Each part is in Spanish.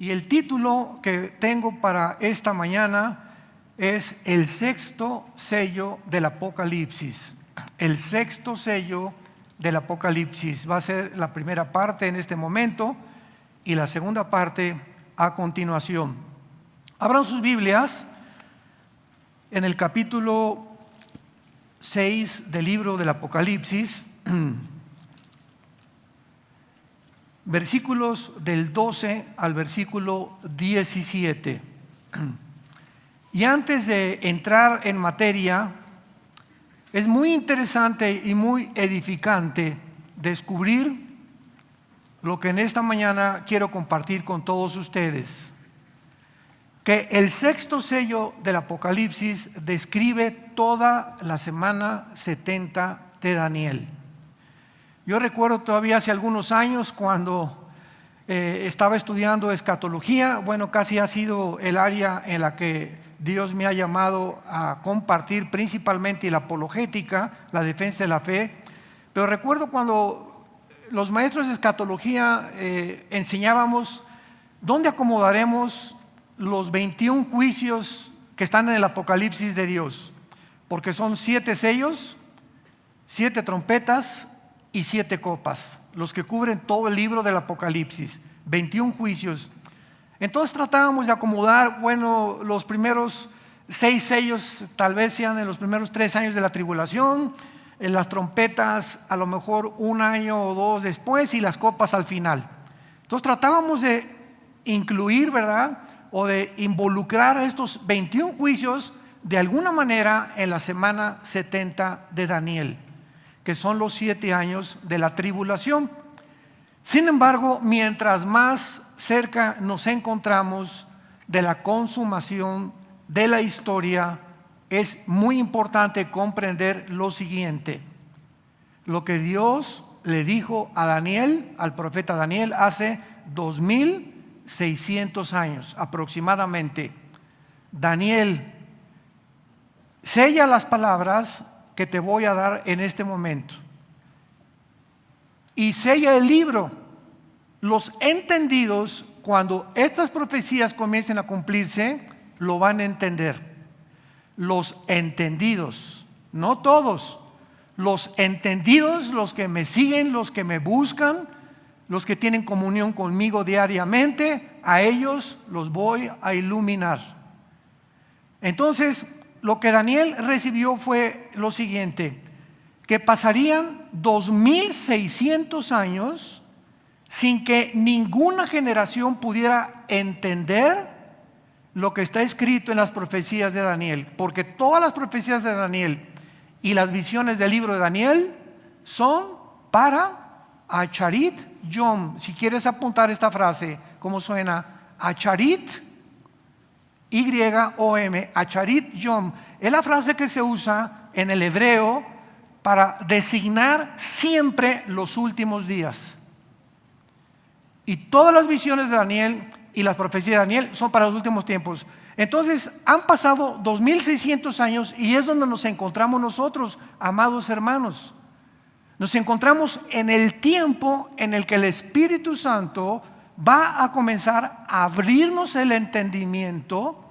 Y el título que tengo para esta mañana es el sexto sello del Apocalipsis. El sexto sello del Apocalipsis. Va a ser la primera parte en este momento y la segunda parte a continuación. Abran sus Biblias en el capítulo 6 del libro del Apocalipsis, versículos del 12 al versículo 17. Y antes de entrar en materia, es muy interesante y muy edificante descubrir lo que en esta mañana quiero compartir con todos ustedes. Que el sexto sello del Apocalipsis describe toda la semana 70 de Daniel. Yo recuerdo todavía hace algunos años cuando estaba estudiando escatología. Bueno, casi ha sido el área en la que Dios me ha llamado a compartir principalmente la apologética, la defensa de la fe. Pero recuerdo cuando los maestros de escatología enseñábamos dónde acomodaremos los 21 juicios que están en el Apocalipsis de Dios, porque son 7 sellos, 7 trompetas y 7 copas, los que cubren todo el libro del Apocalipsis, 21 juicios. Entonces tratábamos de acomodar, bueno, los primeros 6 sellos tal vez sean en los primeros 3 años de la tribulación, en las trompetas a lo mejor 1 año o 2 después y las copas al final. Entonces tratábamos de incluir, ¿verdad?, o de involucrar estos 21 juicios de alguna manera en la semana 70 de Daniel, que son los 7 años de la tribulación. Sin embargo, mientras más cerca nos encontramos de la consumación de la historia, es muy importante comprender lo siguiente: lo que Dios le dijo a Daniel, al profeta Daniel, hace 2600 años aproximadamente. Daniel, sella las palabras que te voy a dar en este momento y sella el libro. Los entendidos, cuando estas profecías comiencen a cumplirse, lo van a entender. Los entendidos, no todos, los entendidos, los que me siguen, los que me buscan, los que tienen comunión conmigo diariamente, a ellos los voy a iluminar. Entonces, lo que Daniel recibió fue lo siguiente: que pasarían 2600 años sin que ninguna generación pudiera entender lo que está escrito en las profecías de Daniel, porque todas las profecías de Daniel y las visiones del libro de Daniel son para Acharit Yom. Si quieres apuntar esta frase, ¿cómo suena? Acharit, Y-O-M, Acharit Yom. Es la frase que se usa en el hebreo para designar siempre los últimos días. Y todas las visiones de Daniel y las profecías de Daniel son para los últimos tiempos. Entonces han pasado 2600 años y es donde nos encontramos nosotros, amados hermanos. Nos encontramos en el tiempo en el que el Espíritu Santo va a comenzar a abrirnos el entendimiento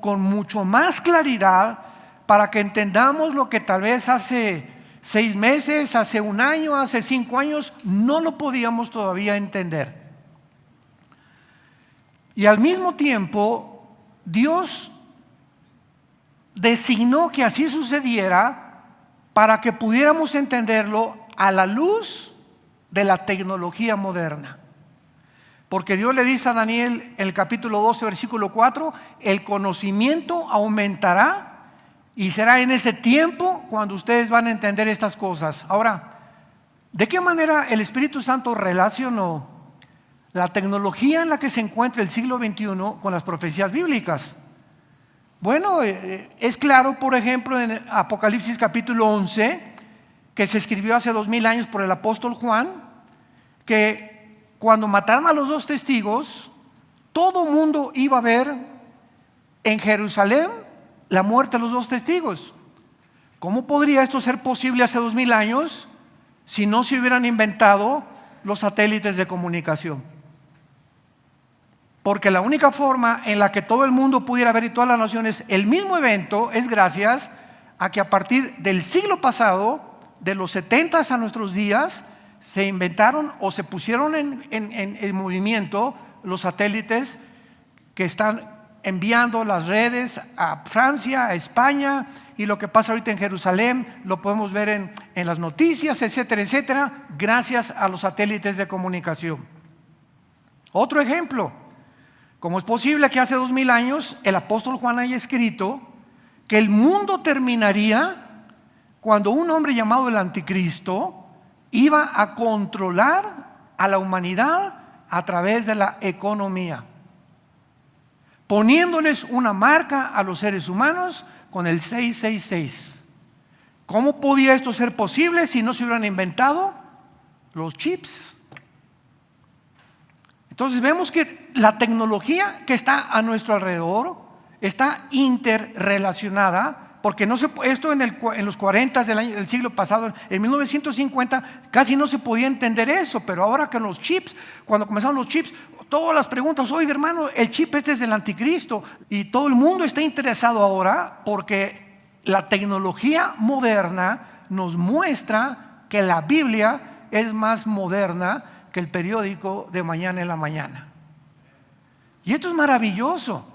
con mucho más claridad, para que entendamos lo que tal vez hace 6 meses, hace 1 año, hace 5 años no lo podíamos todavía entender. Y al mismo tiempo Dios designó que así sucediera para que pudiéramos entenderlo a la luz de la tecnología moderna. Porque Dios le dice a Daniel en el capítulo 12, versículo 4, el conocimiento aumentará y será en ese tiempo cuando ustedes van a entender estas cosas. Ahora, ¿de qué manera el Espíritu Santo relacionó la tecnología en la que se encuentra el siglo XXI con las profecías bíblicas? Bueno, es claro, por ejemplo, en Apocalipsis capítulo 11, que se escribió hace 2000 años por el apóstol Juan, que cuando mataron a los 2 testigos, todo mundo iba a ver en Jerusalén la muerte de los 2 testigos. ¿Cómo podría esto ser posible hace 2000 años si no se hubieran inventado los satélites de comunicación? Porque la única forma en la que todo el mundo pudiera ver y todas las naciones el mismo evento es gracias a que a partir del siglo pasado, de los 70 a nuestros días, se inventaron o se pusieron en movimiento los satélites que están enviando las redes a Francia, a España, y lo que pasa ahorita en Jerusalén lo podemos ver en las noticias, etcétera, etcétera, gracias a los satélites de comunicación. Otro ejemplo: ¿cómo es posible que hace 2000 años el apóstol Juan haya escrito que el mundo terminaría cuando un hombre llamado el Anticristo iba a controlar a la humanidad a través de la economía, poniéndoles una marca a los seres humanos con el 666? ¿Cómo podía esto ser posible si no se hubieran inventado los chips? Entonces vemos que la tecnología que está a nuestro alrededor está interrelacionada, porque esto en los 40 del siglo pasado, en 1950, casi no se podía entender eso, pero ahora con los chips, cuando comenzaron los chips, todas las preguntas: oye hermano, el chip este es del Anticristo, y todo el mundo está interesado ahora porque la tecnología moderna nos muestra que la Biblia es más moderna que el periódico de mañana en la mañana. Y esto es maravilloso.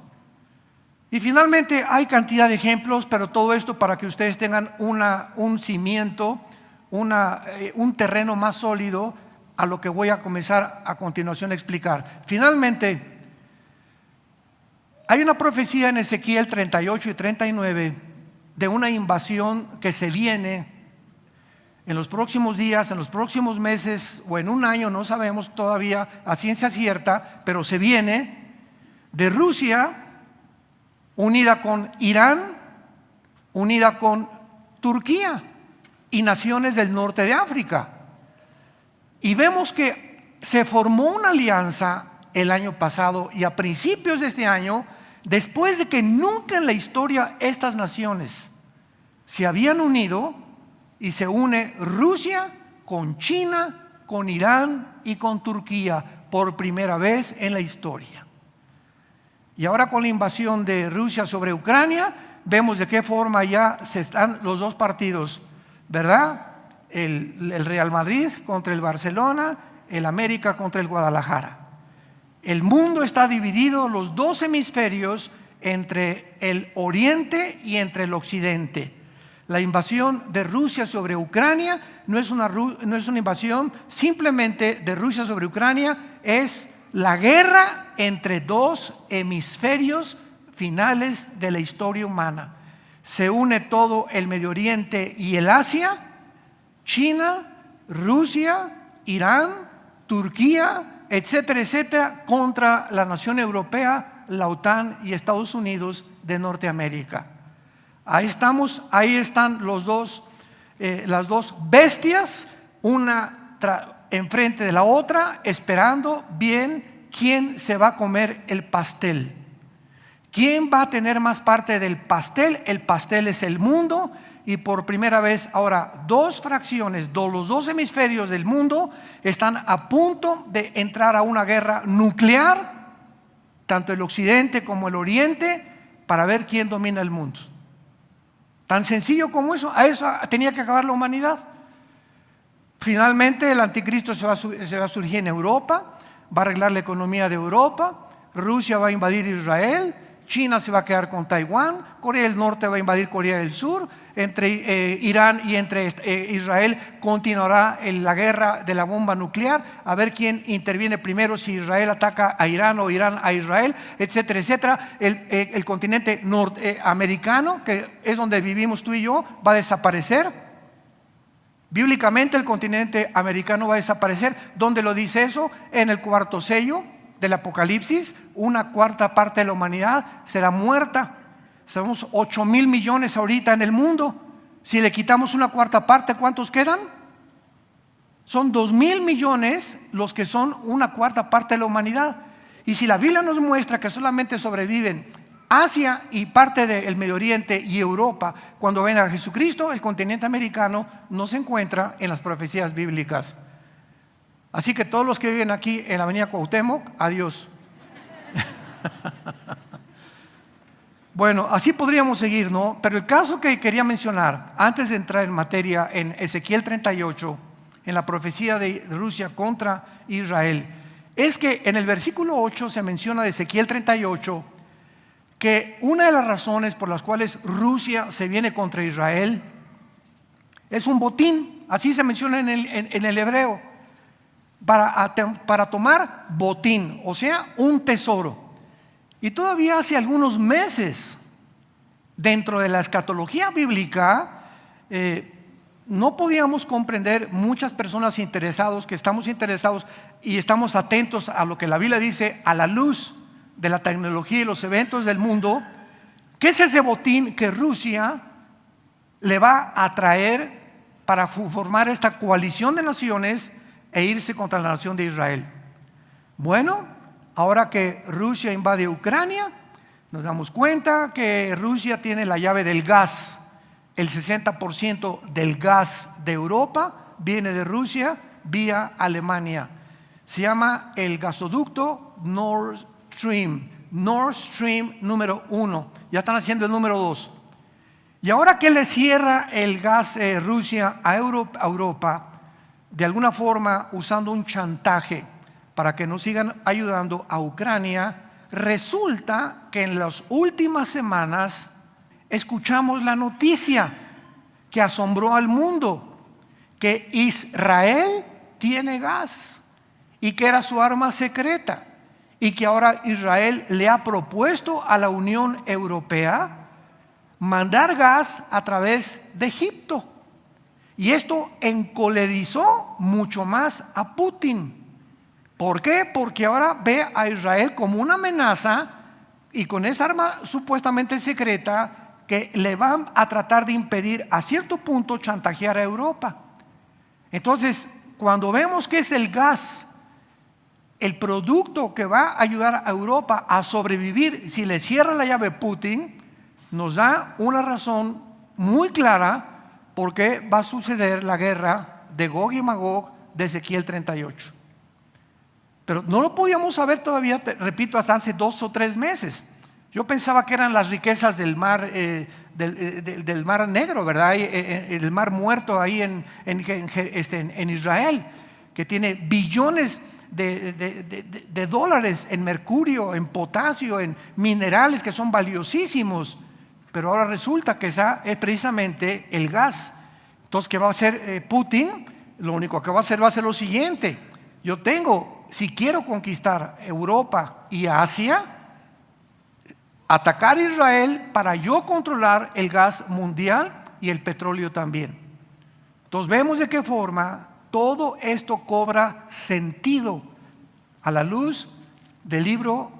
Y finalmente hay cantidad de ejemplos, pero todo esto para que ustedes tengan un cimiento, un terreno más sólido a lo que voy a comenzar a continuación a explicar. Finalmente, hay una profecía en Ezequiel 38 y 39 de una invasión que se viene en los próximos días, en los próximos meses o en un año, no sabemos todavía a ciencia cierta, pero se viene de Rusia, unida con Irán, unida con Turquía y naciones del norte de África. Y vemos que se formó una alianza el año pasado y a principios de este año, después de que nunca en la historia estas naciones se habían unido, y se une Rusia con China, con Irán y con Turquía por primera vez en la historia. Y ahora con la invasión de Rusia sobre Ucrania, vemos de qué forma ya se están los dos partidos, ¿verdad? El Real Madrid contra el Barcelona, el América contra el Guadalajara. El mundo está dividido, los dos hemisferios, entre el oriente y entre el occidente. La invasión de Rusia sobre Ucrania no es una invasión simplemente de Rusia sobre Ucrania, es la guerra entre dos hemisferios finales de la historia humana. Se une todo el Medio Oriente y el Asia, China, Rusia, Irán, Turquía, etcétera, etcétera, contra la nación europea, la OTAN y Estados Unidos de Norteamérica. Ahí estamos, ahí están las dos bestias, una enfrente de la otra, esperando bien quién se va a comer el pastel. ¿Quién va a tener más parte del pastel? El pastel es el mundo, y por primera vez ahora dos fracciones, los dos hemisferios del mundo están a punto de entrar a una guerra nuclear, tanto el occidente como el oriente, para ver quién domina el mundo. Tan sencillo como eso. A eso tenía que acabar la humanidad. Finalmente el Anticristo se va a surgir en Europa, va a arreglar la economía de Europa, Rusia va a invadir Israel, China se va a quedar con Taiwán, Corea del Norte va a invadir Corea del Sur, entre Irán y entre Israel continuará la guerra de la bomba nuclear, a ver quién interviene primero, si Israel ataca a Irán o Irán a Israel, etcétera, etcétera. El continente norteamericano, que es donde vivimos tú y yo, va a desaparecer. Bíblicamente el continente americano va a desaparecer. ¿Dónde lo dice eso? En el cuarto sello del Apocalipsis, una cuarta parte de la humanidad será muerta. Somos 8,000 millones ahorita en el mundo. Si le quitamos una cuarta parte, ¿cuántos quedan? Son 2,000 millones los que son una cuarta parte de la humanidad. Y si la Biblia nos muestra que solamente sobreviven Asia y parte del Medio Oriente y Europa, cuando venga a Jesucristo, el continente americano no se encuentra en las profecías bíblicas. Así que todos los que viven aquí en la avenida Cuauhtémoc, adiós. Bueno, así podríamos seguir, ¿no? Pero el caso que quería mencionar, antes de entrar en materia, en Ezequiel 38, en la profecía de Rusia contra Israel, es que en el versículo 8 se menciona de Ezequiel 38 que una de las razones por las cuales Rusia se viene contra Israel es un botín, así se menciona en el hebreo, para tomar botín, o sea, un tesoro. Y todavía hace algunos meses, dentro de la escatología bíblica, no podíamos comprender, muchas personas interesados, que estamos interesados y estamos atentos a lo que la Biblia dice a la luz de la tecnología y los eventos del mundo, ¿qué es ese botín que Rusia le va a traer para formar esta coalición de naciones e irse contra la nación de Israel? Bueno, ahora que Rusia invade Ucrania, nos damos cuenta que Rusia tiene la llave del gas. El 60% del gas de Europa viene de Rusia vía Alemania. Se llama el gasoducto Nord Stream número 1. Ya están haciendo el número 2. Y ahora que le cierra el gas Rusia a Europa, de alguna forma usando un chantaje para que nos sigan ayudando a Ucrania, resulta que en las últimas semanas escuchamos la noticia que asombró al mundo, que Israel tiene gas y que era su arma secreta, y que ahora Israel le ha propuesto a la Unión Europea mandar gas a través de Egipto. Y esto encolerizó mucho más a Putin. ¿Por qué? Porque ahora ve a Israel como una amenaza, y con esa arma supuestamente secreta que le van a tratar de impedir a cierto punto chantajear a Europa. Entonces, cuando vemos que es el gas el producto que va a ayudar a Europa a sobrevivir si le cierra la llave Putin, nos da una razón muy clara por qué va a suceder la guerra de Gog y Magog de Ezequiel 38. Pero no lo podíamos saber todavía, repito, hasta hace 2 o 3 meses. Yo pensaba que eran las riquezas del mar, del mar Negro, ¿verdad? El mar muerto ahí en Israel, que tiene billones de dólares en mercurio, en potasio, en minerales que son valiosísimos. Pero ahora resulta que esa es precisamente el gas. Entonces, ¿qué va a hacer Putin? Lo único que va a hacer lo siguiente: si quiero conquistar Europa y Asia, atacar a Israel para yo controlar el gas mundial y el petróleo también. Entonces vemos de qué forma todo esto cobra sentido a la luz del libro,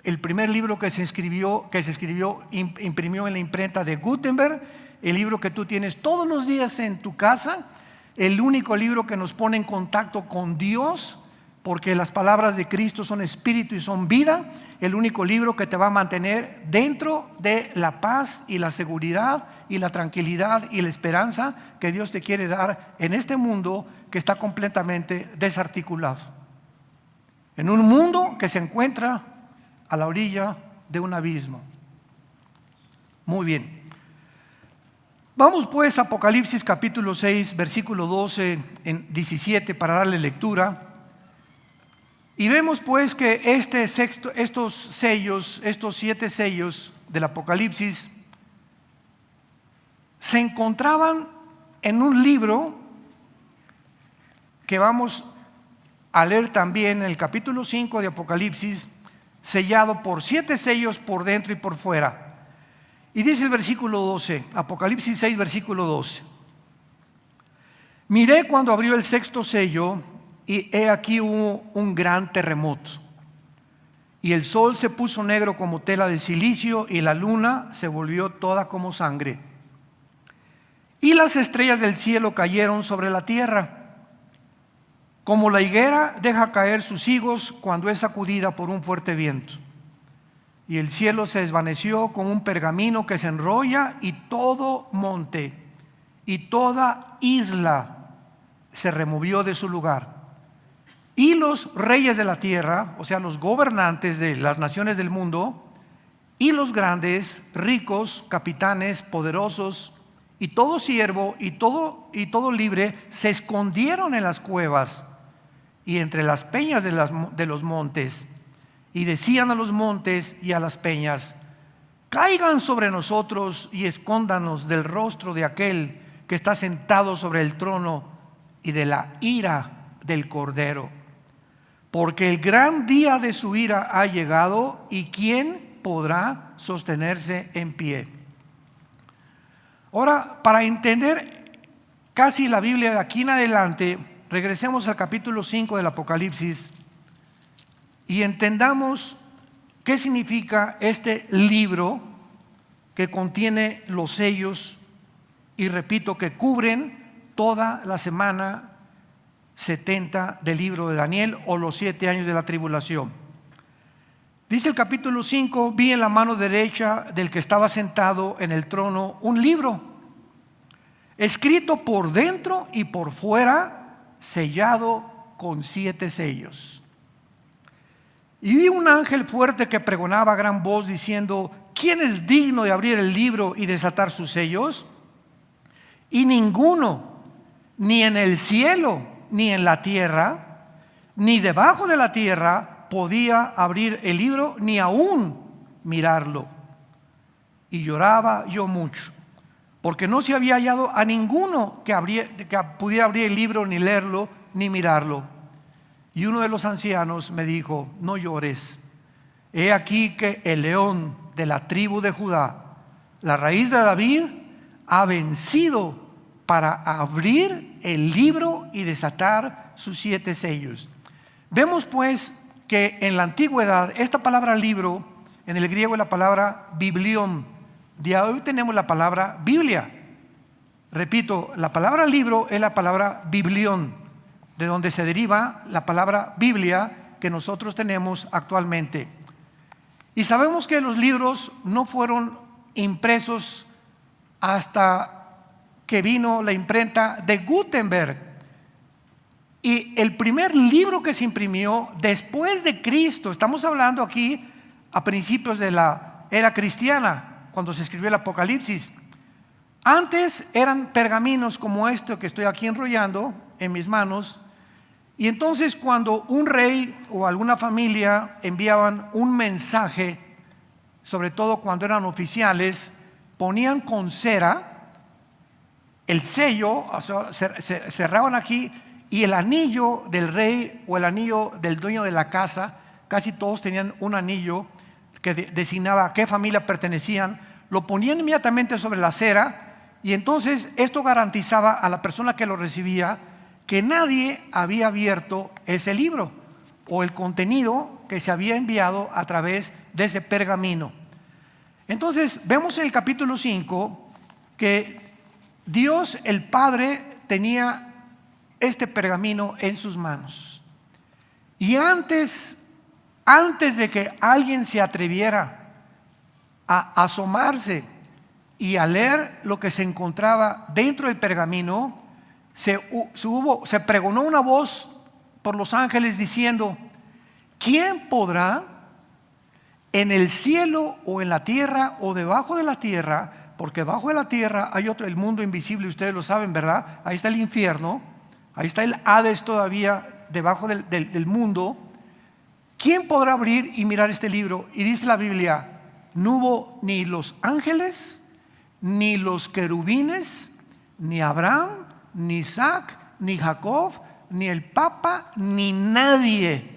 el primer libro que se imprimió en la imprenta de Gutenberg, el libro que tú tienes todos los días en tu casa, el único libro que nos pone en contacto con Dios, porque las palabras de Cristo son espíritu y son vida, el único libro que te va a mantener dentro de la paz y la seguridad y la tranquilidad y la esperanza que Dios te quiere dar en este mundo que está completamente desarticulado, en un mundo que se encuentra a la orilla de un abismo. Muy bien, vamos pues a Apocalipsis capítulo 6 versículo 12 en 17 para darle lectura. Y vemos pues que estos 7 sellos del Apocalipsis se encontraban en un libro que vamos a leer también en el capítulo 5 de Apocalipsis, sellado por 7 sellos por dentro y por fuera. Y dice el versículo 12, Apocalipsis 6 versículo 12: miré cuando abrió el 6º sello, y he aquí hubo un gran terremoto, y el sol se puso negro como tela de silicio, y la luna se volvió toda como sangre, y las estrellas del cielo cayeron sobre la tierra, como la higuera deja caer sus higos cuando es sacudida por un fuerte viento. Y el cielo se desvaneció como un pergamino que se enrolla, y todo monte y toda isla se removió de su lugar. y los reyes de la tierra, o sea, los gobernantes de las naciones del mundo, y los grandes, ricos, capitanes, poderosos, y todo siervo y todo libre se escondieron en las cuevas y entre las peñas de los montes, y decían a los montes y a las peñas: caigan sobre nosotros y escóndanos del rostro de aquel que está sentado sobre el trono y de la ira del Cordero, porque el gran día de su ira ha llegado, y ¿quién podrá sostenerse en pie? Ahora, para entender casi la Biblia de aquí en adelante, regresemos al capítulo 5 del Apocalipsis y entendamos qué significa este libro que contiene los sellos, y repito, que cubren toda la semana 70 del libro de Daniel, o los 7 años de la tribulación. Dice el capítulo 5: vi en la mano derecha del que estaba sentado en el trono un libro, escrito por dentro y por fuera, sellado con 7 sellos. Y vi un ángel fuerte que pregonaba a gran voz diciendo: ¿quién es digno de abrir el libro y desatar sus sellos? Y ninguno, ni en el cielo, ni en la tierra, ni debajo de la tierra, podía abrir el libro, ni aún mirarlo. Y lloraba yo mucho, porque no se había hallado a ninguno que pudiera abrir el libro, ni leerlo, ni mirarlo. Y uno de los ancianos me dijo: no llores, he aquí que el león de la tribu de Judá, la raíz de David, ha vencido para abrir el libro y desatar sus 7 sellos. Vemos pues que en la antigüedad esta palabra libro, en el griego es la palabra biblión. De hoy tenemos la palabra Biblia. Repito, la palabra libro es la palabra biblión, de donde se deriva la palabra Biblia que nosotros tenemos actualmente. Y sabemos que los libros no fueron impresos hasta que vino la imprenta de Gutenberg. Y el primer libro que se imprimió después de Cristo, estamos hablando aquí a principios de la era cristiana, cuando se escribió el Apocalipsis. Antes eran pergaminos como este que estoy aquí enrollando en mis manos. Y entonces, cuando un rey o alguna familia enviaban un mensaje, sobre todo cuando eran oficiales, ponían con cera el sello, o sea, cerraban aquí, y el anillo del rey o el anillo del dueño de la casa, casi todos tenían un anillo que designaba a qué familia pertenecían, lo ponían inmediatamente sobre la cera, y entonces esto garantizaba a la persona que lo recibía que nadie había abierto ese libro o el contenido que se había enviado a través de ese pergamino. Entonces vemos en el capítulo 5 que Dios el Padre tenía este pergamino en sus manos, y antes de que alguien se atreviera a asomarse y a leer lo que se encontraba dentro del pergamino, se pregonó una voz por los ángeles diciendo: ¿quién podrá en el cielo o en la tierra o debajo de la tierra? Porque debajo de la tierra hay otro, el mundo invisible, ustedes lo saben, ¿verdad? Ahí está el infierno, ahí está el Hades todavía debajo del mundo. ¿Quién podrá abrir y mirar este libro? Y dice la Biblia: no hubo ni los ángeles, ni los querubines, ni Abraham, ni Isaac, ni Jacob, ni el Papa, ni nadie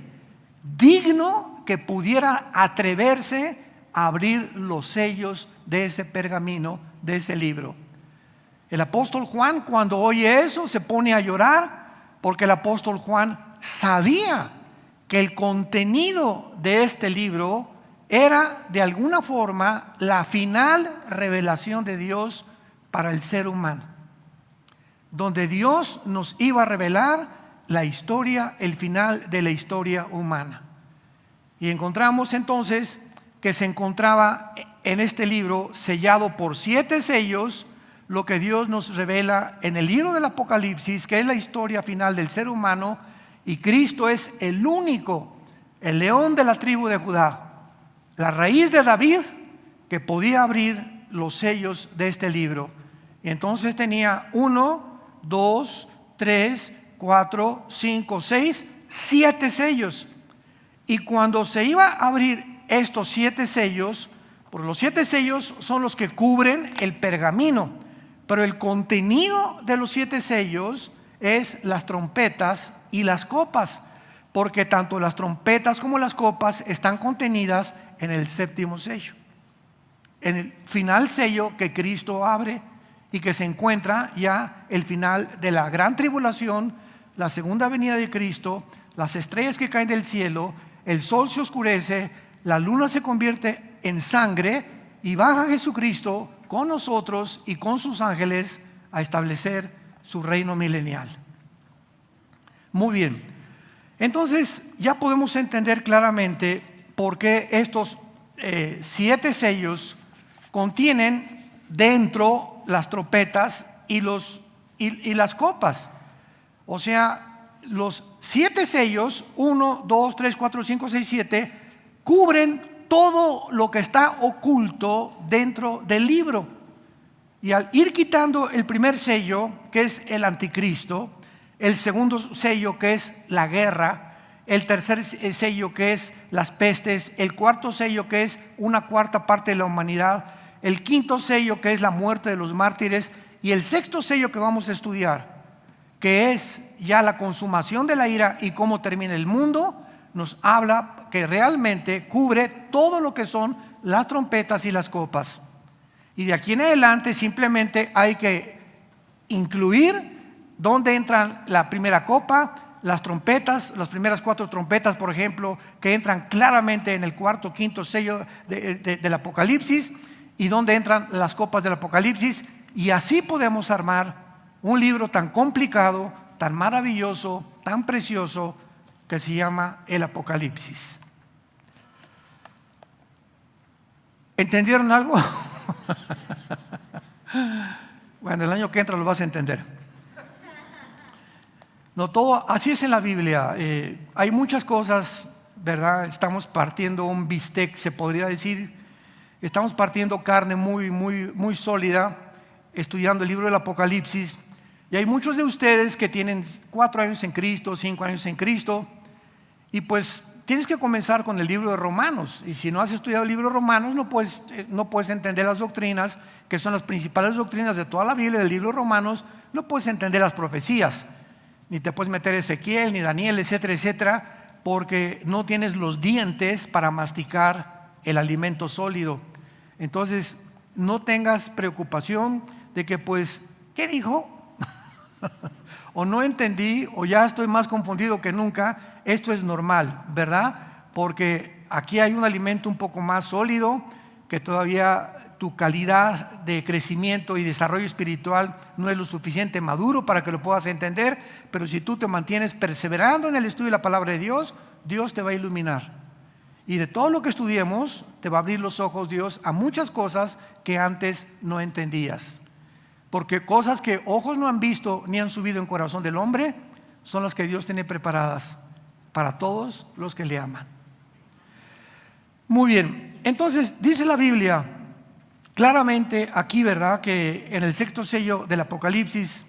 digno que pudiera atreverse a abrir los sellos de ese pergamino, de ese libro. El apóstol Juan, cuando oye eso, se pone a llorar, porque el apóstol Juan sabía que el contenido de este libro era de alguna forma la final revelación de Dios para el ser humano, donde Dios nos iba a revelar la historia, el final de la historia humana. Y encontramos entonces que se encontraba en este libro, sellado por 7 sellos, lo que Dios nos revela en el libro del Apocalipsis, que es la historia final del ser humano, Y Cristo es el único, el león de la tribu de Judá, la raíz de David, que podía abrir los sellos de este libro. Y entonces tenía 1, 2, 3, 4, 5, 6, 7 sellos. Y cuando se iba a abrir estos 7 sellos, porque los 7 sellos son los que cubren el pergamino, pero el contenido de los 7 sellos es las trompetas y las copas, porque tanto las trompetas como las copas están contenidas en el 7º sello, en el final sello que Cristo abre y que se encuentra ya el final de la gran tribulación, la segunda venida de Cristo, las estrellas que caen del cielo, el sol se oscurece, la luna se convierte en sangre y baja Jesucristo con nosotros y con sus ángeles a establecer su reino milenial. Muy bien, entonces ya podemos entender claramente por qué estos 7 sellos contienen dentro las trompetas y las copas. O sea, los 7 sellos, 1, 2, 3, 4, 5, 6, 7, cubren todo lo que está oculto dentro del libro. Y al ir quitando el primer sello, que es el anticristo, el segundo sello, que es la guerra, el tercer sello, que es las pestes, el cuarto sello, que es una cuarta parte de la humanidad, el quinto sello, que es la muerte de los mártires, y el sexto sello que vamos a estudiar, que es ya la consumación de la ira y cómo termina el mundo, nos habla que realmente cubre todo lo que son las trompetas y las copas. Y de aquí en adelante simplemente hay que incluir dónde entran la primera copa, las trompetas, las primeras 4 trompetas, por ejemplo, que entran claramente en el cuarto, quinto sello del Apocalipsis, y dónde entran las copas del Apocalipsis. Y así podemos armar un libro tan complicado, tan maravilloso, tan precioso, que se llama el Apocalipsis. ¿Entendieron algo? Bueno, el año que entra lo vas a entender. No todo, así es en la Biblia. Hay muchas cosas, ¿verdad? Estamos partiendo un bistec, se podría decir. Estamos partiendo carne muy sólida, estudiando el libro del Apocalipsis. Y hay muchos de ustedes que tienen 4 años en Cristo, 5 años en Cristo, y pues tienes que comenzar con el libro de Romanos. Y si no has estudiado el libro de Romanos, no puedes entender las doctrinas, que son las principales doctrinas de toda la Biblia. Del libro de Romanos no puedes entender las profecías, ni te puedes meter Ezequiel, ni Daniel, etcétera, etcétera, porque no tienes los dientes para masticar el alimento sólido. Entonces no tengas preocupación de que pues, ¿qué dijo? O no entendí, o ya estoy más confundido que nunca. Esto es normal, ¿verdad? Porque aquí hay un alimento un poco más sólido, que todavía tu calidad de crecimiento y desarrollo espiritual no es lo suficiente maduro para que lo puedas entender, pero si tú te mantienes perseverando en el estudio de la palabra de Dios, Dios te va a iluminar. Y de todo lo que estudiemos, te va a abrir los ojos Dios a muchas cosas que antes no entendías. Porque cosas que ojos no han visto ni han subido en corazón del hombre son las que Dios tiene preparadas para todos los que le aman. Muy bien, entonces dice la Biblia claramente aquí, ¿verdad?, que en el 6º sello del Apocalipsis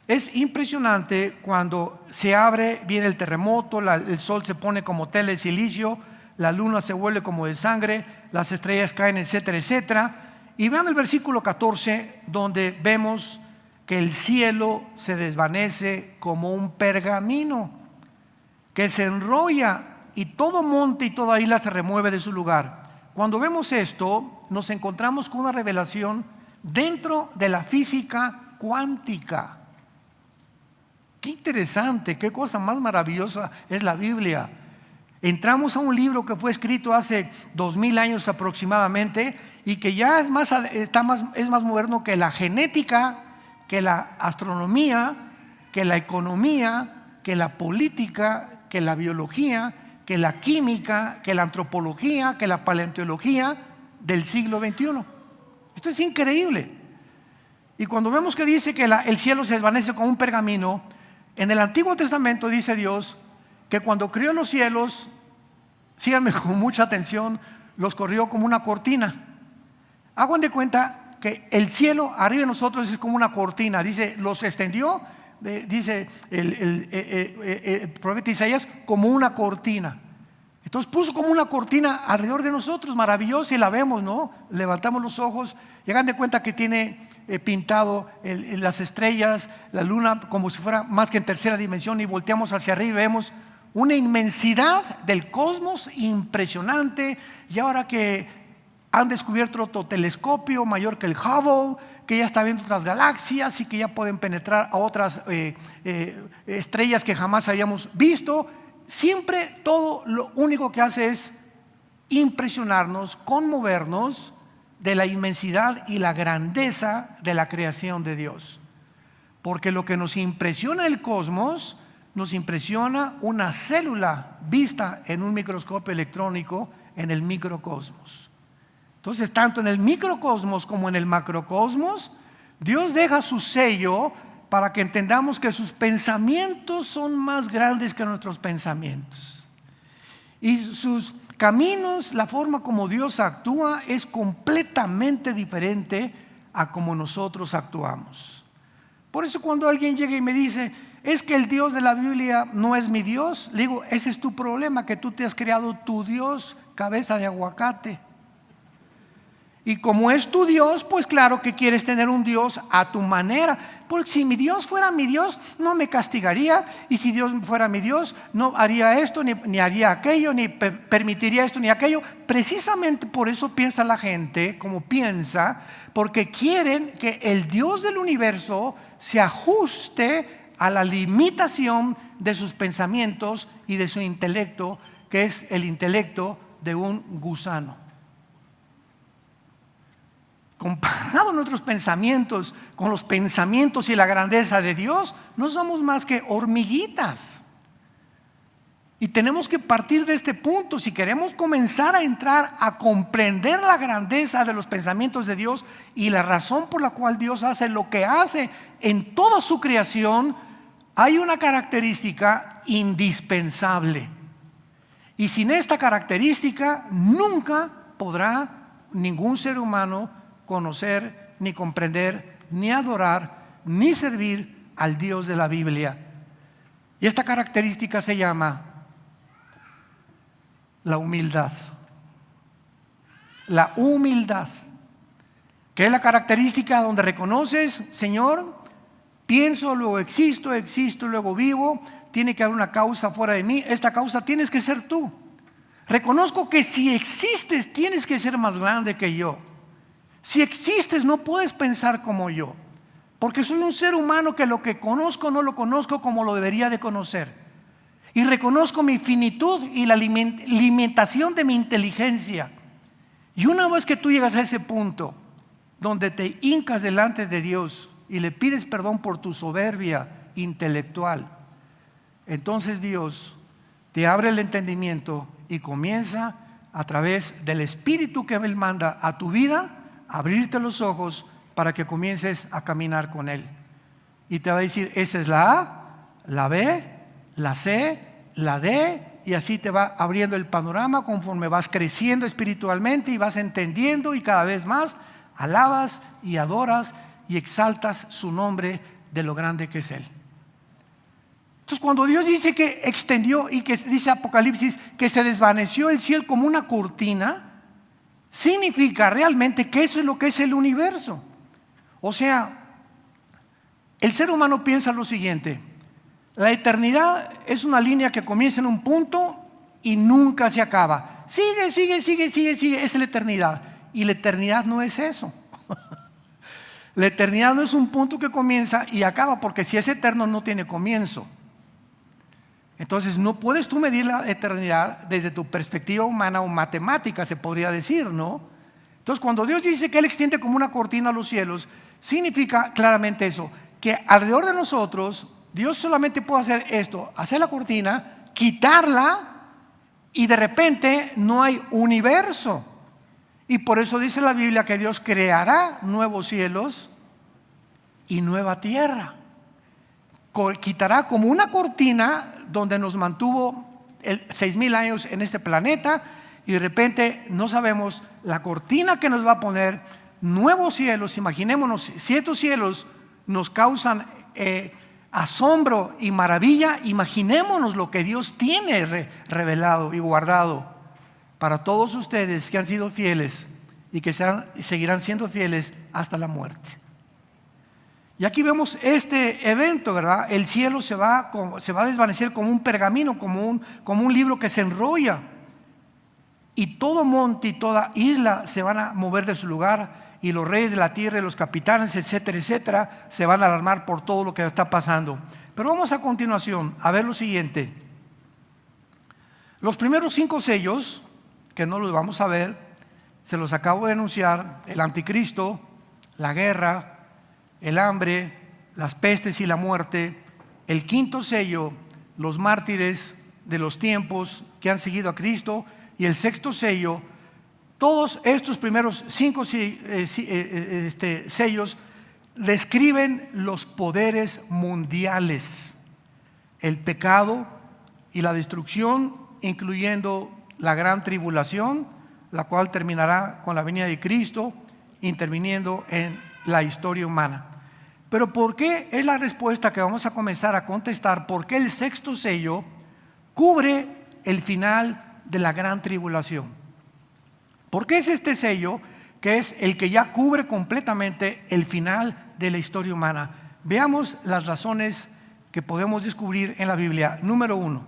es impresionante cuando se abre, viene el terremoto, el sol se pone como tela de silicio, la luna se vuelve como de sangre, las estrellas caen, etcétera, etcétera. Y vean el versículo 14, donde vemos que el cielo se desvanece como un pergamino que se enrolla, y todo monte y toda isla se remueve de su lugar. Cuando vemos esto, nos encontramos con una revelación dentro de la física cuántica. Qué interesante, qué cosa más maravillosa es la Biblia. Entramos a un libro que fue escrito hace 2000 años aproximadamente, y que ya es más moderno que la genética, que la astronomía, que la economía, que la política, que la biología, que la química, que la antropología, que la paleontología del siglo XXI. Esto es increíble. Y cuando vemos que dice que el cielo se desvanece como un pergamino, en el Antiguo Testamento dice Dios que cuando creó los cielos, síganme con mucha atención, los corrió como una cortina. Hagan de cuenta que el cielo arriba de nosotros es como una cortina. Dice, los extendió, dice el profeta Isaías, como una cortina. Entonces puso como una cortina alrededor de nosotros, maravillosa, y la vemos, ¿no? Levantamos los ojos y hagan de cuenta que tiene pintado las estrellas, la luna, como si fuera más que en tercera dimensión, y volteamos hacia arriba y vemos una inmensidad del cosmos impresionante. Y ahora que han descubierto otro telescopio mayor que el Hubble, que ya está viendo otras galaxias y que ya pueden penetrar a otras estrellas que jamás habíamos visto, siempre todo lo único que hace es impresionarnos, conmovernos de la inmensidad y la grandeza de la creación de Dios. Porque lo que nos impresiona el cosmos, nos impresiona una célula vista en un microscopio electrónico en el microcosmos. Entonces, tanto en el microcosmos como en el macrocosmos, Dios deja su sello para que entendamos que sus pensamientos son más grandes que nuestros pensamientos. Y sus caminos, la forma como Dios actúa es completamente diferente a como nosotros actuamos. Por eso cuando alguien llega y me dice, es que el Dios de la Biblia no es mi Dios, le digo, ese es tu problema, que tú te has creado tu Dios, cabeza de aguacate. Y como es tu Dios, pues claro que quieres tener un Dios a tu manera. Porque si mi Dios fuera mi Dios, no me castigaría. Y si Dios fuera mi Dios, no haría esto, ni haría aquello, ni permitiría esto, ni aquello. Precisamente por eso piensa la gente como piensa, porque quieren que el Dios del universo se ajuste a la limitación de sus pensamientos y de su intelecto, que es el intelecto de un gusano. Comparado nuestros pensamientos con los pensamientos y la grandeza de Dios, no somos más que hormiguitas. Y tenemos que partir de este punto. Si queremos comenzar a entrar a comprender la grandeza de los pensamientos de Dios y la razón por la cual Dios hace lo que hace en toda su creación, hay una característica indispensable. Y sin esta característica nunca podrá ningún ser humano conocer, ni comprender, ni adorar, ni servir al Dios de la Biblia. Y esta característica se llama la humildad. La humildad, que es la característica donde reconoces, Señor, pienso, luego existo, existo, luego vivo, tiene que haber una causa fuera de mí, esta causa tienes que ser tú. Reconozco que si existes tienes que ser más grande que yo. Si existes no puedes pensar como yo, porque soy un ser humano que lo que conozco no lo conozco como lo debería de conocer. Y reconozco mi finitud y la limitación de mi inteligencia. Y una vez que tú llegas a ese punto donde te hincas delante de Dios y le pides perdón por tu soberbia intelectual, entonces Dios te abre el entendimiento y comienza a través del Espíritu que Él manda a tu vida, abrirte los ojos para que comiences a caminar con Él. Y te va a decir, esa es la A, la B, la C, la D, y así te va abriendo el panorama conforme vas creciendo espiritualmente y vas entendiendo, y cada vez más alabas y adoras y exaltas su nombre de lo grande que es Él. Entonces cuando Dios dice que extendió, y que dice Apocalipsis que se desvaneció el cielo como una cortina, significa realmente que eso es lo que es el universo. O sea, el ser humano piensa lo siguiente: la eternidad es una línea que comienza en un punto y nunca se acaba. Sigue, es la eternidad. Y la eternidad no es eso. La eternidad no es un punto que comienza y acaba, porque si es eterno no tiene comienzo. Entonces no puedes tú medir la eternidad desde tu perspectiva humana o matemática, se podría decir, ¿no? Entonces cuando Dios dice que Él extiende como una cortina a los cielos, significa claramente eso, que alrededor de nosotros Dios solamente puede hacer esto, hacer la cortina, quitarla, y de repente no hay universo. Y por eso dice la Biblia que Dios creará nuevos cielos y nueva tierra. Quitará como una cortina donde nos mantuvo 6,000 años en este planeta, y de repente no sabemos la cortina que nos va a poner, nuevos cielos. Imaginémonos, si estos cielos nos causan asombro y maravilla, imaginémonos lo que Dios tiene revelado y guardado para todos ustedes que han sido fieles y que seguirán siendo fieles hasta la muerte. Y aquí vemos este evento, ¿verdad? El cielo se va a desvanecer como un pergamino, como un libro que se enrolla, y todo monte y toda isla se van a mover de su lugar, y los reyes de la tierra y los capitanes, etcétera, etcétera, se van a alarmar por todo lo que está pasando. Pero vamos a continuación a ver lo siguiente. Los primeros 5 sellos, que no los vamos a ver, se los acabo de anunciar: el anticristo, la guerra, el hambre, las pestes y la muerte. El 5.º sello, los mártires de los tiempos que han seguido a Cristo. Y el 6.º sello, todos estos primeros 5 sellos describen los poderes mundiales, el pecado y la destrucción, incluyendo la gran tribulación, la cual terminará con la venida de Cristo, interviniendo en la historia humana. Pero ¿por qué? Es la respuesta que vamos a comenzar a contestar. ¿Por qué el 6.º sello cubre el final de la gran tribulación? ¿Por qué es este sello que es el que ya cubre completamente el final de la historia humana? Veamos las razones que podemos descubrir en la Biblia. Número 1.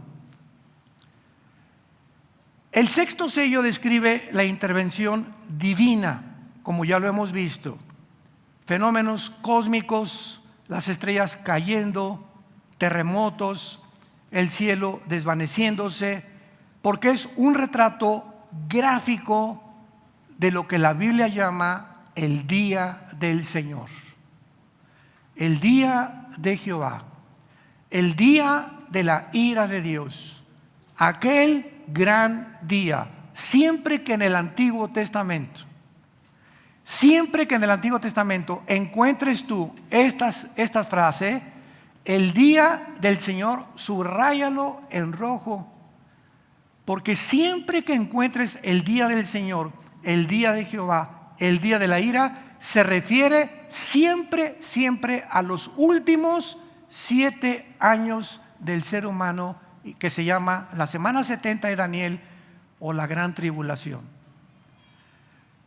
El 6.º sello describe la intervención divina, como ya lo hemos visto. Fenómenos cósmicos, las estrellas cayendo, terremotos, el cielo desvaneciéndose, porque es un retrato gráfico de lo que la Biblia llama el día del Señor, el día de Jehová, el día de la ira de Dios, aquel gran día. Siempre que en el Antiguo Testamento encuentres tú estas frases, el día del Señor, subráyalo en rojo, porque siempre que encuentres el día del Señor, el día de Jehová, el día de la ira, se refiere siempre a los últimos 7 años del ser humano, que se llama la semana 70 de Daniel o la gran tribulación.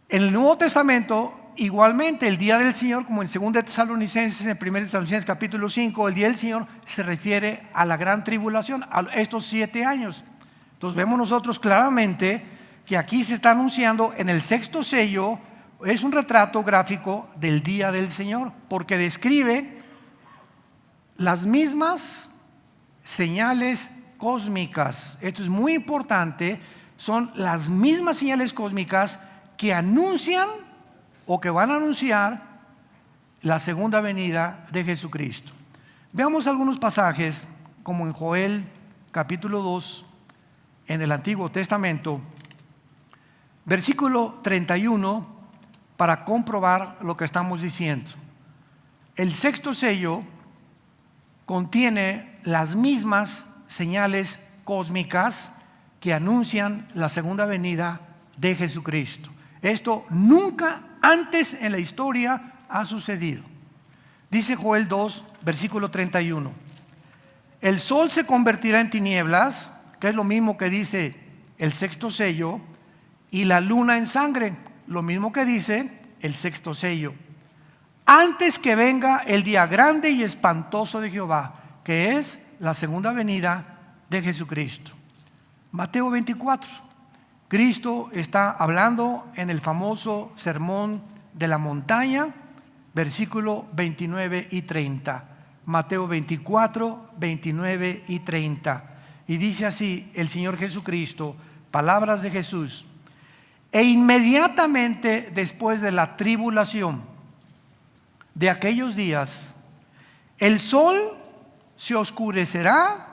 En el Nuevo Testamento, igualmente, el día del Señor, como en 2 Tesalonicenses, en 1 Tesalonicenses capítulo 5, el día del Señor se refiere a la gran tribulación, a estos 7 años. Entonces vemos nosotros claramente que aquí se está anunciando en el 6.º sello, es un retrato gráfico del día del Señor, porque describe las mismas señales cósmicas. Esto es muy importante, son las mismas señales cósmicas que anuncian o que van a anunciar la segunda venida de Jesucristo. Veamos algunos pasajes, como en Joel capítulo 2, en el Antiguo Testamento, versículo 31, para comprobar lo que estamos diciendo. El 6.º sello contiene las mismas señales cósmicas que anuncian la segunda venida de Jesucristo. Esto nunca antes en la historia ha sucedido. Dice Joel 2, versículo 31: el sol se convertirá en tinieblas, que es lo mismo que dice el 6.º sello, y la luna en sangre, lo mismo que dice el 6.º sello, antes que venga el día grande y espantoso de Jehová, que es la segunda venida de Jesucristo. Mateo 24, Cristo está hablando en el famoso sermón de la montaña, versículo 29 y 30. Mateo 24, 29 y 30. Y dice así el Señor Jesucristo, palabras de Jesús: e inmediatamente después de la tribulación de aquellos días, el sol se oscurecerá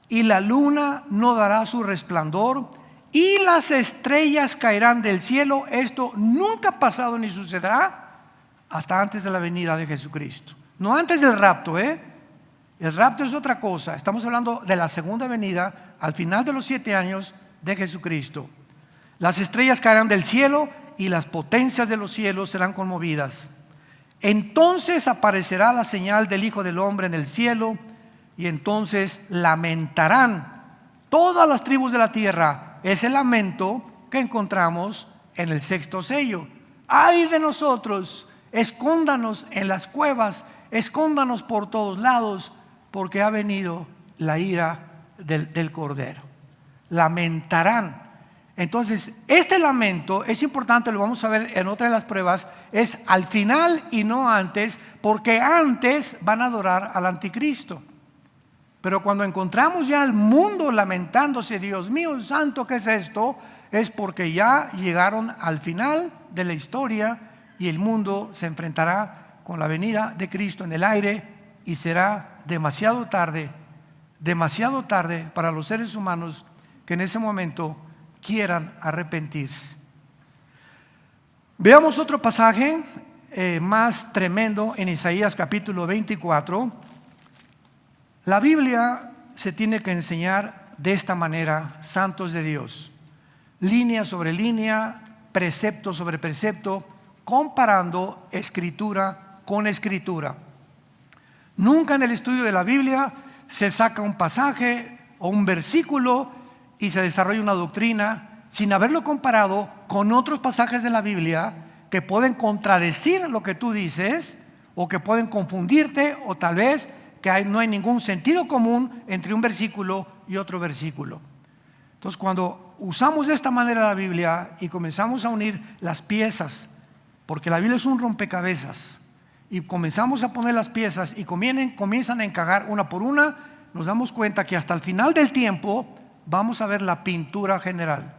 y la luna no dará su resplandor y las estrellas caerán del cielo. Esto nunca ha pasado ni sucederá hasta antes de la venida de Jesucristo. No antes del rapto, El rapto es otra cosa. Estamos hablando de la segunda venida al final de los 7 años de Jesucristo. Las estrellas caerán del cielo y las potencias de los cielos serán conmovidas. Entonces aparecerá la señal del Hijo del Hombre en el cielo, y entonces lamentarán todas las tribus de la tierra. Es el lamento que encontramos en el 6º sello. ¡Ay de nosotros! Escóndanos en las cuevas, escóndanos por todos lados, porque ha venido la ira del Cordero. Lamentarán. Entonces, este lamento es importante, lo vamos a ver en otra de las pruebas, es al final y no antes, porque antes van a adorar al anticristo. Pero cuando encontramos ya al mundo lamentándose, Dios mío santo, ¿qué es esto? Es porque ya llegaron al final de la historia y el mundo se enfrentará con la venida de Cristo en el aire, y será demasiado tarde para los seres humanos que en ese momento quieran arrepentirse. Veamos otro pasaje más tremendo en Isaías capítulo 24. La Biblia se tiene que enseñar de esta manera, santos de Dios, línea sobre línea, precepto sobre precepto, comparando escritura con escritura. Nunca en el estudio de la Biblia se saca un pasaje o un versículo y se desarrolla una doctrina sin haberlo comparado con otros pasajes de la Biblia que pueden contradecir lo que tú dices, o que pueden confundirte, o tal vez que no hay ningún sentido común entre un versículo y otro versículo. Entonces, cuando usamos de esta manera la Biblia y comenzamos a unir las piezas, porque la Biblia es un rompecabezas, y comenzamos a poner las piezas y comienzan a encajar una por una, nos damos cuenta que hasta el final del tiempo vamos a ver la pintura general.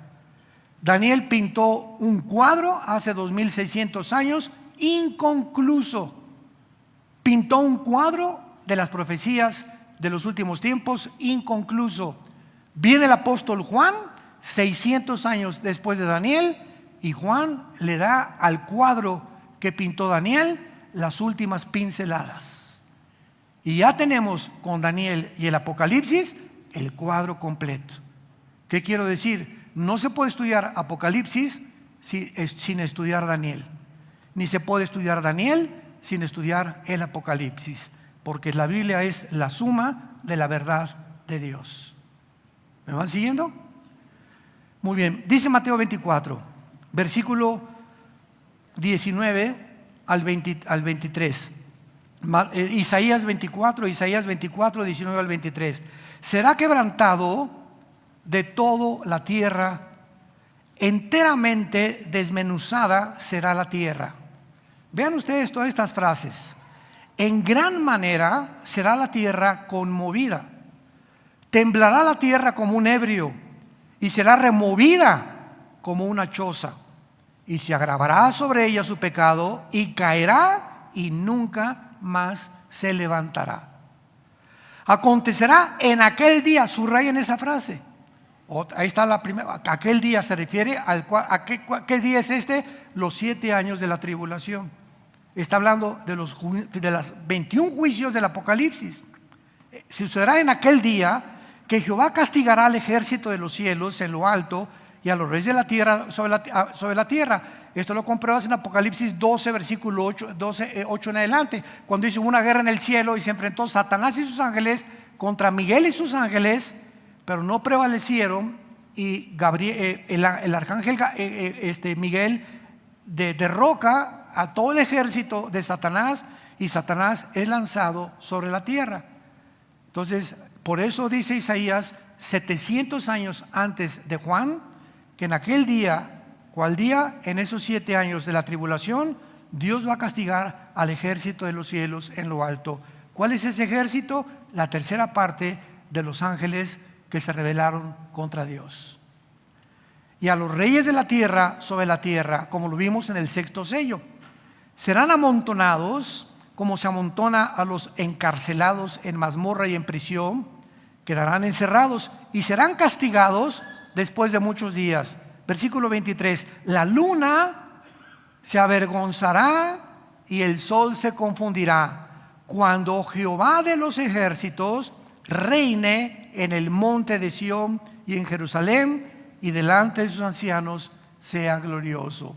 Daniel pintó un cuadro hace 2600 años inconcluso. Pintó un cuadro de las profecías de los últimos tiempos inconcluso. Viene el apóstol Juan 600 años después de Daniel, y Juan le da al cuadro que pintó Daniel las últimas pinceladas. Y ya tenemos con Daniel y el Apocalipsis el cuadro completo. ¿Qué quiero decir? No se puede estudiar Apocalipsis sin estudiar Daniel, ni se puede estudiar Daniel sin estudiar el Apocalipsis, porque la Biblia es la suma de la verdad de Dios. ¿Me van siguiendo? Muy bien, dice Mateo 24, versículo 19 al 23. Isaías 24, 19 al 23. Será quebrantado de toda la tierra, enteramente desmenuzada será la tierra. Vean ustedes todas estas frases. En gran manera será la tierra conmovida, temblará la tierra como un ebrio, y será removida como una choza, y se agravará sobre ella su pecado, y caerá y nunca más se levantará. Acontecerá en aquel día, subrayen esa frase. Ahí está la primera. Aquel día se refiere a qué día es este, los 7 años de la tribulación. Está hablando de los 21 juicios del Apocalipsis. Sucederá en aquel día que Jehová castigará al ejército de los cielos en lo alto, y a los reyes de la tierra sobre la tierra. Esto lo compruebas en Apocalipsis 12, versículo 8 en adelante, cuando dice: hubo una guerra en el cielo y se enfrentó Satanás y sus ángeles contra Miguel y sus ángeles, pero no prevalecieron, y el arcángel Miguel derroca a todo el ejército de Satanás, y Satanás es lanzado sobre la tierra. Entonces, por eso dice Isaías 700 años antes de Juan, que en aquel día, ¿cuál día? En esos 7 años de la tribulación, Dios va a castigar al ejército de los cielos en lo alto. ¿Cuál es ese ejército? La tercera parte de los ángeles que se rebelaron contra Dios. Y a los reyes de la tierra sobre la tierra, como lo vimos en el 6º sello, serán amontonados como se amontona a los encarcelados en mazmorra y en prisión, quedarán encerrados y serán castigados después de muchos días. Versículo 23, la luna se avergonzará y el sol se confundirá, cuando Jehová de los ejércitos reine en el monte de Sión y en Jerusalén, y delante de sus ancianos sea glorioso.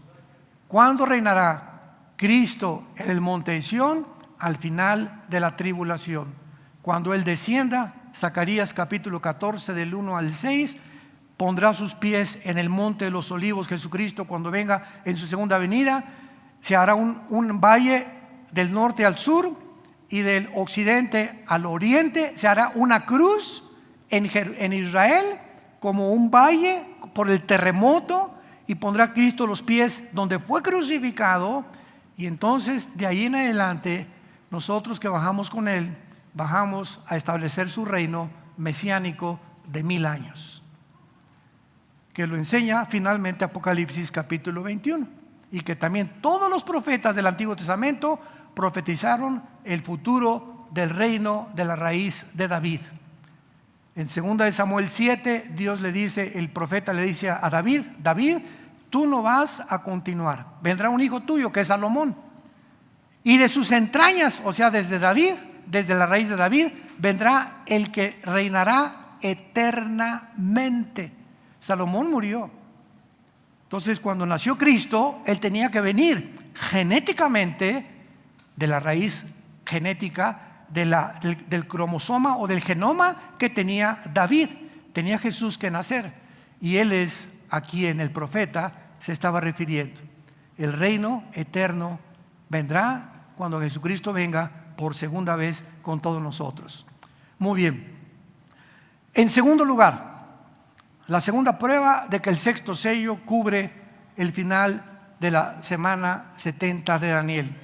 ¿Cuándo reinará Cristo en el monte de Sión? Al final de la tribulación. Cuando Él descienda, Zacarías capítulo 14 del 1 al 6, pondrá sus pies en el monte de los olivos. Jesucristo, cuando venga en su segunda venida, se hará un valle del norte al sur y del occidente al oriente. Se hará una cruz en Israel como un valle por el terremoto, y pondrá Cristo los pies donde fue crucificado, y entonces de ahí en adelante nosotros que bajamos con Él, bajamos a establecer su reino mesiánico de 1000 años, que lo enseña finalmente Apocalipsis capítulo 21, y que también todos los profetas del Antiguo Testamento profetizaron el futuro del reino de la raíz de David. En 2 de Samuel 7, Dios le dice, el profeta le dice a David: David, tú no vas a continuar, vendrá un hijo tuyo que es Salomón, y de sus entrañas, o sea, desde David, desde la raíz de David, vendrá el que reinará eternamente. Salomón murió. Entonces, cuando nació Cristo, Él tenía que venir genéticamente de la raíz genética del cromosoma o del genoma que tenía David. Tenía Jesús que nacer, y Él es a quien el profeta se estaba refiriendo. El reino eterno vendrá cuando Jesucristo venga por segunda vez con todos nosotros. Muy bien. En segundo lugar, la segunda prueba de que el sexto sello cubre el final de la semana 70 de Daniel.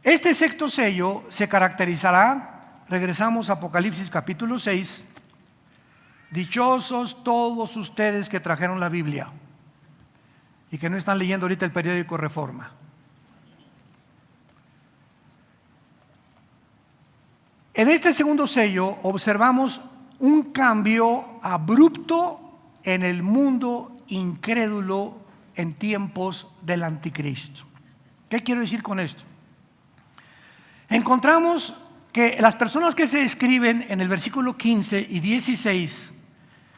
Este sexto sello se caracterizará, regresamos a Apocalipsis capítulo 6, dichosos todos ustedes que trajeron la Biblia y que no están leyendo ahorita el periódico Reforma. En este segundo sello observamos un cambio abrupto en el mundo incrédulo en tiempos del anticristo. ¿Qué quiero decir con esto? Encontramos que las personas que se describen en el versículo 15 y 16,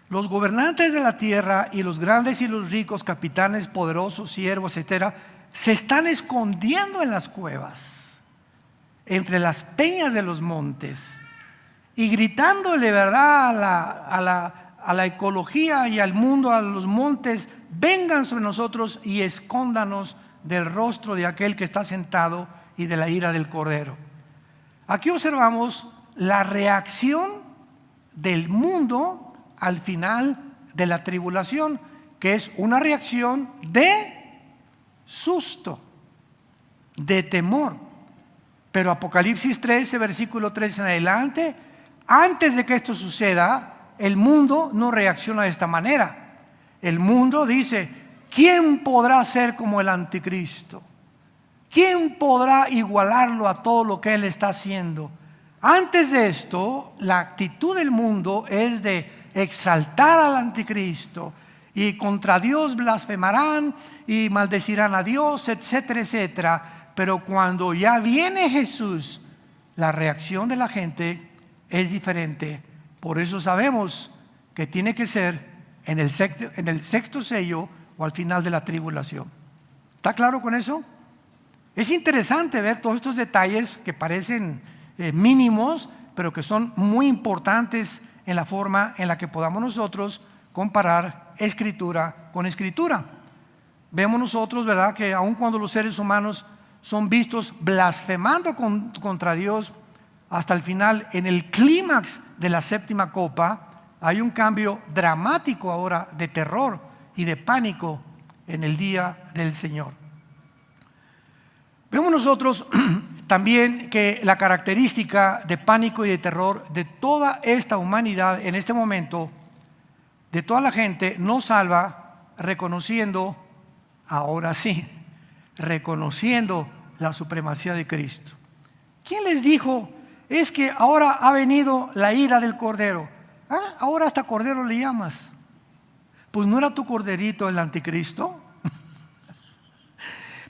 los gobernantes de la tierra y los grandes y los ricos, capitanes, poderosos, siervos, etcétera, se están escondiendo en las cuevas, entre las peñas de los montes, y gritándole, ¿verdad?, a la ecología y al mundo, a los montes: vengan sobre nosotros y escóndanos del rostro de aquel que está sentado y de la ira del Cordero. Aquí observamos la reacción del mundo al final de la tribulación, que es una reacción de susto, de temor. Pero Apocalipsis 13, versículo 3 en adelante, antes de que esto suceda, el mundo no reacciona de esta manera. El mundo dice: ¿quién podrá ser como el anticristo? ¿Quién podrá igualarlo a todo lo que él está haciendo? Antes de esto, la actitud del mundo es de exaltar al anticristo, y contra Dios blasfemarán y maldecirán a Dios, etcétera, etcétera. Pero cuando ya viene Jesús, la reacción de la gente es diferente. Por eso sabemos que tiene que ser en el sexto sello o al final de la tribulación. ¿Está claro con eso? Es interesante ver todos estos detalles que parecen mínimos, pero que son muy importantes en la forma en la que podamos nosotros comparar escritura con escritura. Vemos nosotros, ¿verdad?, que aun cuando los seres humanos son vistos blasfemando contra Dios, hasta el final, en el clímax de la séptima copa, hay un cambio dramático ahora de terror y de pánico en el día del Señor. Vemos nosotros también que la característica de pánico y de terror de toda esta humanidad en este momento, de toda la gente no salva, reconociendo, ahora sí, reconociendo la supremacía de Cristo. ¿Quién les dijo? Es que ahora ha venido la ira del Cordero. Ahora hasta Cordero le llamas. Pues ¿no era tu corderito el anticristo?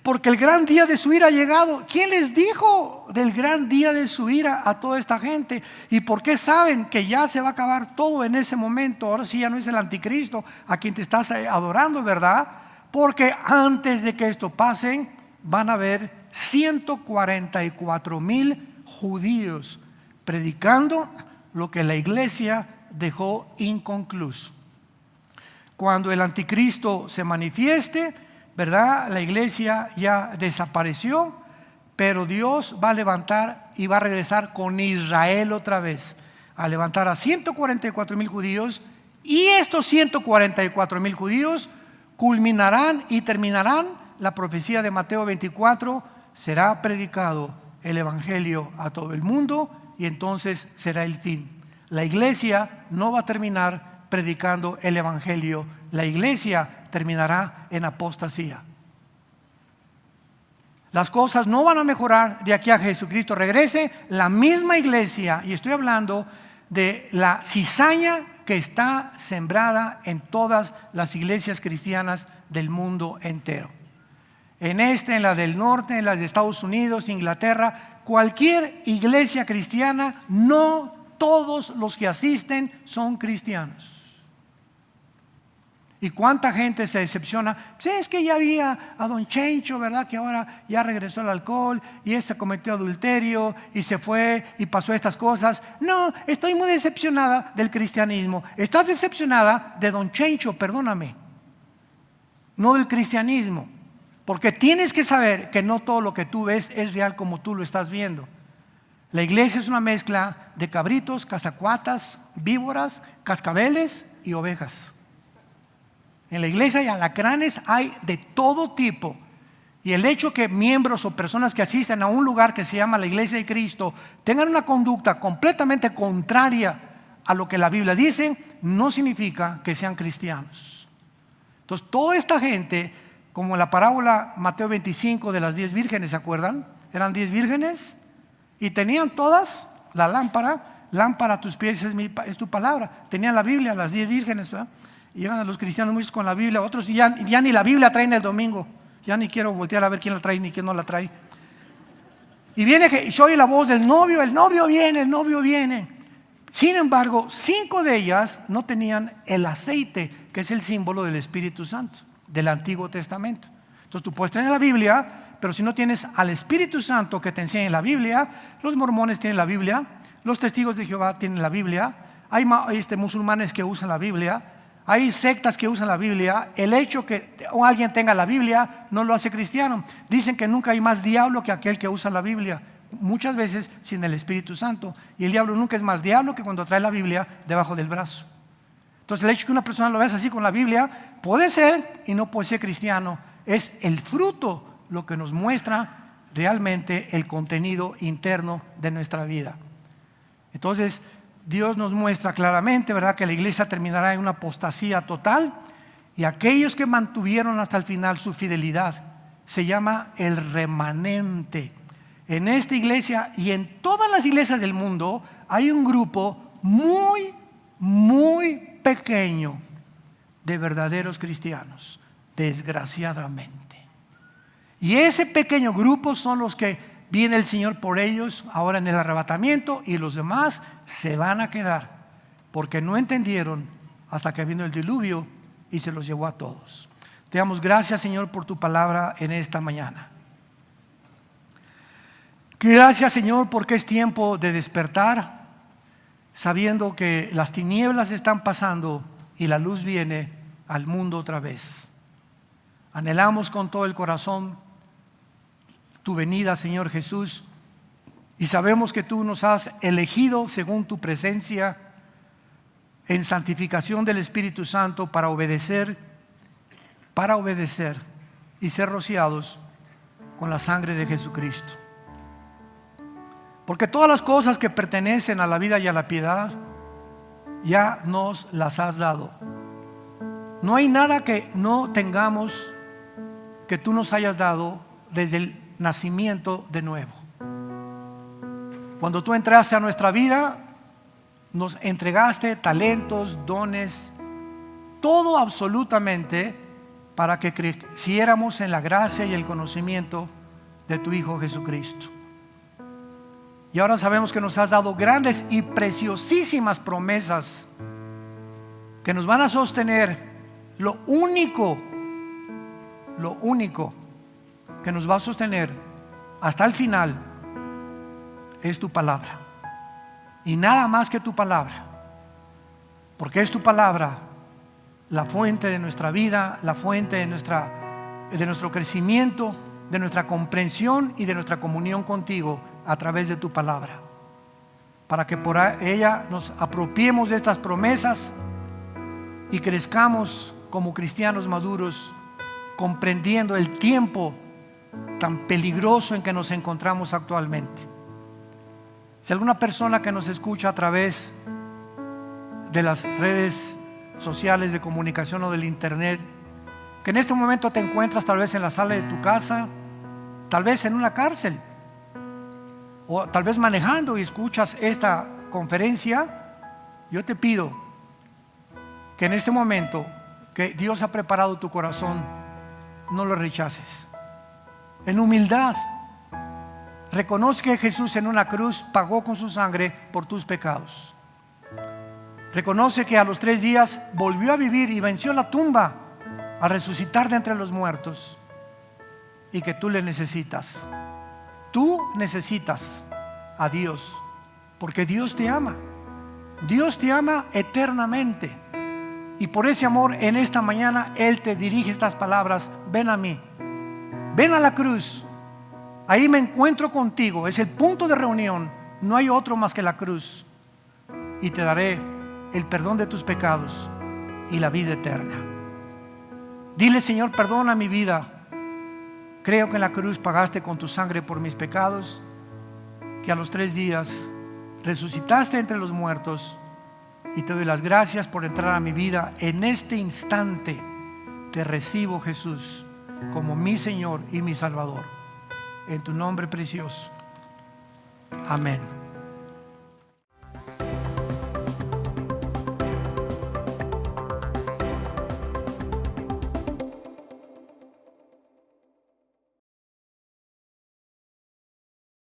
porque el gran día de su ira ha llegado. ¿Quién les dijo del gran día de su ira a toda esta gente? ¿Y por qué saben que ya se va a acabar todo en ese momento? Ahora sí ya no es el anticristo a quien te estás adorando, ¿verdad? Porque antes de que esto pase, van a haber 144,000 judíos predicando lo que la iglesia dejó inconcluso. Cuando el anticristo se manifieste, ¿verdad? La iglesia ya desapareció, pero Dios va a levantar y va a regresar con Israel otra vez, a levantar a 144,000 judíos, y estos 144,000 judíos culminarán y terminarán la profecía de Mateo 24, será predicado el evangelio a todo el mundo y entonces será el fin. La iglesia no va a terminar predicando el evangelio, la iglesia terminará en apostasía. Las cosas no van a mejorar de aquí a Jesucristo regrese. La misma iglesia, y estoy hablando de la cizaña que está sembrada en todas las iglesias cristianas del mundo entero. En la del norte, en las de Estados Unidos, Inglaterra, cualquier iglesia cristiana, no todos los que asisten son cristianos. ¿Y cuánta gente se decepciona? Pues es que ya había a don Chencho, ¿verdad? Que ahora ya regresó al alcohol y cometió adulterio y se fue y pasó estas cosas. No, estoy muy decepcionada del cristianismo. Estás decepcionada de don Chencho, perdóname, no del cristianismo. Porque tienes que saber que no todo lo que tú ves es real como tú lo estás viendo. La iglesia es una mezcla de cabritos, cazacuatas, víboras, cascabeles y ovejas. En la iglesia y alacranes hay de todo tipo. Y el hecho que miembros o personas que asisten a un lugar que se llama la iglesia de Cristo tengan una conducta completamente contraria a lo que la Biblia dice, no significa que sean cristianos. Entonces, toda esta gente, como en la parábola Mateo 25 de las 10 vírgenes, ¿se acuerdan? Eran 10 vírgenes y tenían todas la lámpara a tus pies es tu palabra. Tenían la Biblia, las 10 vírgenes, ¿verdad? Y llegan a los cristianos muchos con la Biblia, otros ya ni la Biblia traen el domingo. Ya ni quiero voltear a ver quién la trae ni quién no la trae. Y se oye la voz del novio, el novio viene. Sin embargo, 5 de ellas no tenían el aceite, que es el símbolo del Espíritu Santo, del Antiguo Testamento. Entonces tú puedes tener la Biblia, pero si no tienes al Espíritu Santo que te enseñe la Biblia, los mormones tienen la Biblia, los testigos de Jehová tienen la Biblia, hay musulmanes que usan la Biblia, hay sectas que usan la Biblia. El hecho que alguien tenga la Biblia no lo hace cristiano. Dicen que nunca hay más diablo que aquel que usa la Biblia, muchas veces sin el Espíritu Santo. Y el diablo nunca es más diablo que cuando trae la Biblia debajo del brazo. Entonces el hecho que una persona lo vea así con la Biblia puede ser y no puede ser cristiano. Es el fruto lo que nos muestra realmente el contenido interno de nuestra vida. Entonces Dios nos muestra claramente, ¿verdad?, que la iglesia terminará en una apostasía total, y aquellos que mantuvieron hasta el final su fidelidad se llama el remanente. En esta iglesia y en todas las iglesias del mundo hay un grupo muy, muy pequeño de verdaderos cristianos, desgraciadamente. Y ese pequeño grupo son los que viene el Señor por ellos ahora en el arrebatamiento, y los demás se van a quedar porque no entendieron hasta que vino el diluvio y se los llevó a todos. Te damos gracias, Señor, por tu palabra en esta mañana. Gracias, Señor, porque es tiempo de despertar, sabiendo que las tinieblas están pasando y la luz viene al mundo otra vez. Anhelamos con todo el corazón tu venida, Señor Jesús, y sabemos que tú nos has elegido según tu presencia en santificación del Espíritu Santo para obedecer y ser rociados con la sangre de Jesucristo. Porque todas las cosas que pertenecen a la vida y a la piedad ya nos las has dado. No hay nada que no tengamos que tú nos hayas dado desde el nacimiento de nuevo. Cuando tú entraste a nuestra vida, nos entregaste talentos, dones, todo absolutamente para que creciéramos en la gracia y el conocimiento de tu Hijo Jesucristo. Y ahora sabemos que nos has dado grandes y preciosísimas promesas que nos van a sostener. Lo único que nos va a sostener hasta el final es tu palabra, y nada más que tu palabra, porque es tu palabra la fuente de nuestra vida, la fuente de nuestro crecimiento, de nuestra comprensión y de nuestra comunión contigo a través de tu palabra, para que por ella nos apropiemos de estas promesas y crezcamos como cristianos maduros, comprendiendo el tiempo tan peligroso en que nos encontramos actualmente. Si alguna persona que nos escucha a través de las redes sociales de comunicación o del internet, que en este momento te encuentras tal vez en la sala de tu casa, tal vez en una cárcel, o tal vez manejando y escuchas esta conferencia, yo te pido que en este momento que Dios ha preparado tu corazón, no lo rechaces. En humildad, reconoce que Jesús en una cruz pagó con su sangre por tus pecados. Reconoce que a los 3 días volvió a vivir y venció la tumba al resucitar de entre los muertos, y que tú le necesitas. Tú necesitas a Dios, porque Dios te ama. Dios te ama eternamente, y por ese amor en esta mañana Él te dirige estas palabras: ven a mí, ven a la cruz, ahí me encuentro contigo, es el punto de reunión, no hay otro más que la cruz, y te daré el perdón de tus pecados y la vida eterna. Dile: Señor, perdona mi vida, creo que en la cruz pagaste con tu sangre por mis pecados, que a los 3 días resucitaste entre los muertos, y te doy las gracias por entrar a mi vida. En este instante te recibo, Jesús, como mi Señor y mi Salvador, en tu nombre precioso. Amén.